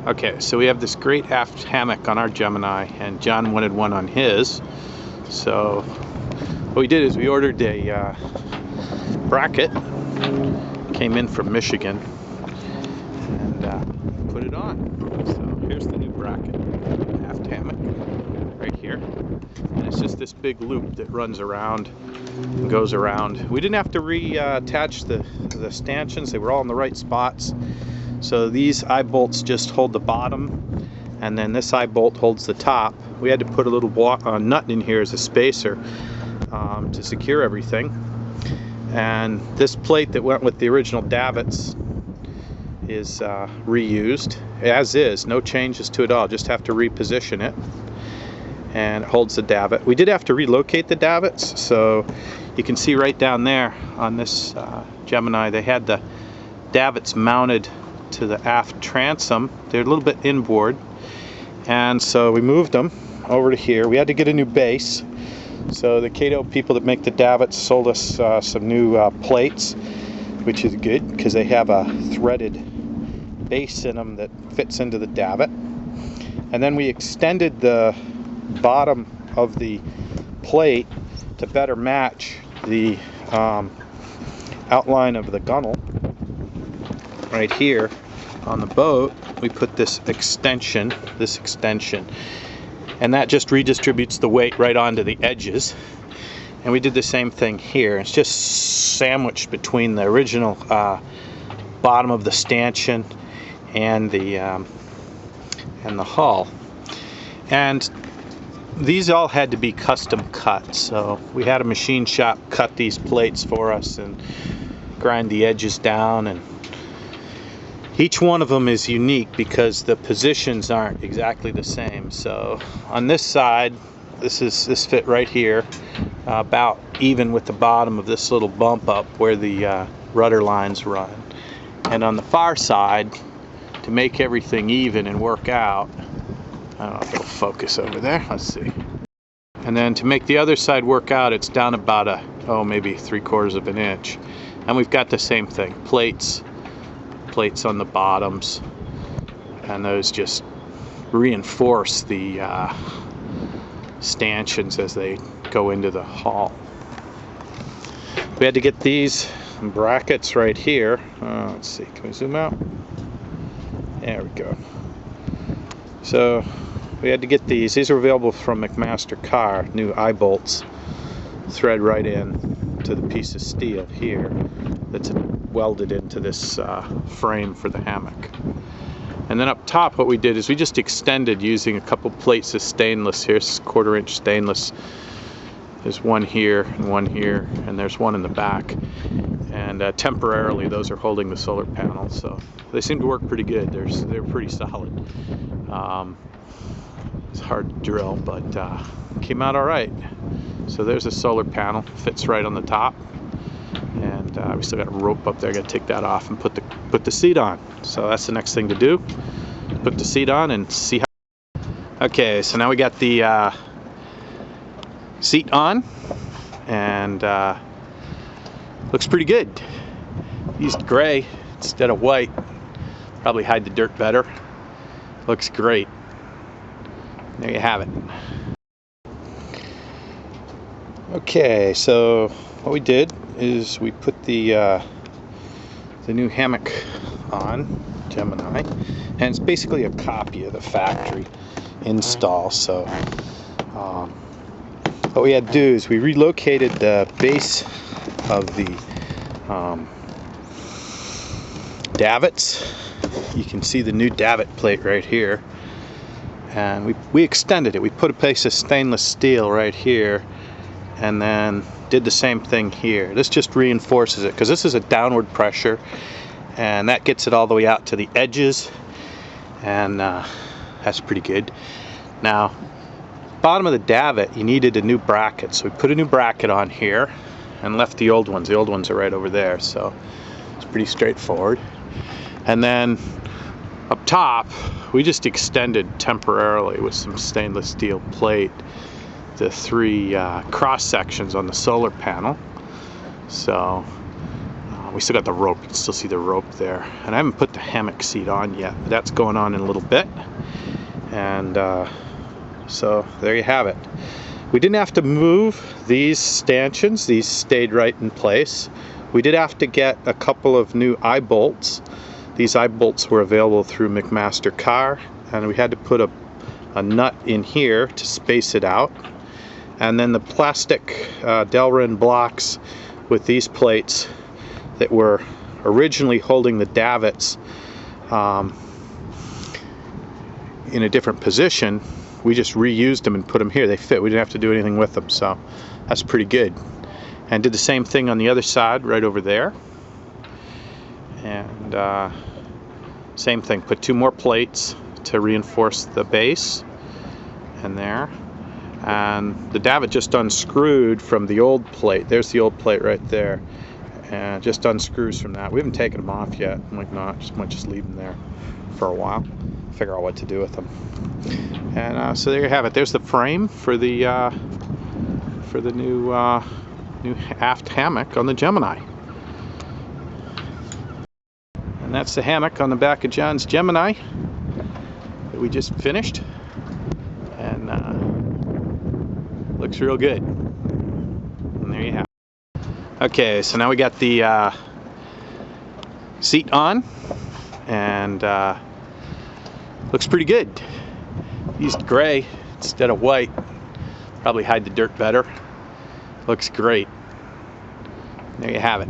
Okay, so we have this great aft hammock on our Gemini, and John wanted one on his. So what we did is we ordered a bracket, came in from Michigan, and put it on. So here's the new bracket, aft hammock, right here. And it's just this big loop that runs around and goes around. We didn't have to reattach the stanchions, they were all in the right spots. So these eye bolts just hold the bottom, and then this eye bolt holds the top. We had to put a little nut in here as a spacer to secure everything. And this plate that went with the original davits is reused, as is, no changes to it all, just have to reposition it. And it holds the davit. We did have to relocate the davits, so you can see right down there on this Gemini, they had the davits mounted to the aft transom. They're a little bit inboard, and so we moved them over to here. We had to get a new base, so the Cato people that make the davits sold us some new plates, which is good because they have a threaded base in them that fits into the davit. And then we extended the bottom of the plate to better match the outline of the gunnel. Right here on the boat we put this extension, and that just redistributes the weight right onto the edges. And we did the same thing here. It's just sandwiched between the original bottom of the stanchion and the hull. And these all had to be custom cut, so we had a machine shop cut these plates for us and grind the edges down, and each one of them is unique because the positions aren't exactly the same. So on this side, this fit right here, about even with the bottom of this little bump up where the rudder lines run. And on the far side, to make everything even and work out, I don't know if it'll focus over there, let's see. And then to make the other side work out, it's down about maybe 3/4 of an inch. And we've got the same thing, plates on the bottoms, and those just reinforce the stanchions as they go into the hull. We had to get these brackets right here. Let's see, can we zoom out? There we go. So we had to get these. These are available from McMaster Carr, new eye bolts. Thread right in to the piece of steel here that's welded into this frame for the hammock. And then up top what we did is we just extended using a couple plates of stainless. Here's 1/4 inch stainless. There's one here, and there's one in the back. And temporarily those are holding the solar panel, so they seem to work pretty good. They're pretty solid. It's hard to drill, but came out all right. So there's a solar panel, fits right on the top, and we still got a rope up there. Got to take that off and put the seat on. So that's the next thing to do. Put the seat on and see how. Okay, so now we got the seat on, and looks pretty good. Used gray instead of white. Probably hide the dirt better. Looks great. There you have it. Okay, so what we did is we put the new hammock on Gemini, and it's basically a copy of the factory install. So what we had to do is we relocated the base of the davits. You can see the new davit plate right here, and we extended it. We put a piece of stainless steel right here, and then did the same thing here. This just reinforces it because this is a downward pressure, and that gets it all the way out to the edges, and that's pretty good. Now, bottom of the davit, you needed a new bracket, so we put a new bracket on here and left the old ones. The old ones are right over there, so it's pretty straightforward. And then up top, we just extended temporarily with some stainless steel plate the 3 cross sections on the solar panel. So we still got the rope. You can still see the rope there. And I haven't put the hammock seat on yet, but that's going on in a little bit. And so there you have it. We didn't have to move these stanchions. These stayed right in place. We did have to get a couple of new eye bolts. These eye bolts were available through McMaster Car, and we had to put a nut in here to space it out. And then the plastic Delrin blocks with these plates that were originally holding the davits in a different position, we just reused them and put them here. They fit. We didn't have to do anything with them, so that's pretty good. And did the same thing on the other side right over there. And same thing, put 2 more plates to reinforce the base. And there. And the davit just unscrewed from the old plate. There's the old plate right there. And just unscrews from that. We haven't taken them off yet. Might not. Might just leave them there for a while. Figure out what to do with them. And so there you have it. There's the frame for the new aft hammock on the Gemini. And that's the hammock on the back of John's Gemini that we just finished. And looks real good. And there you have it. Okay, so now we got the seat on, and looks pretty good. Used gray instead of white. Probably hide the dirt better. Looks great. There you have it.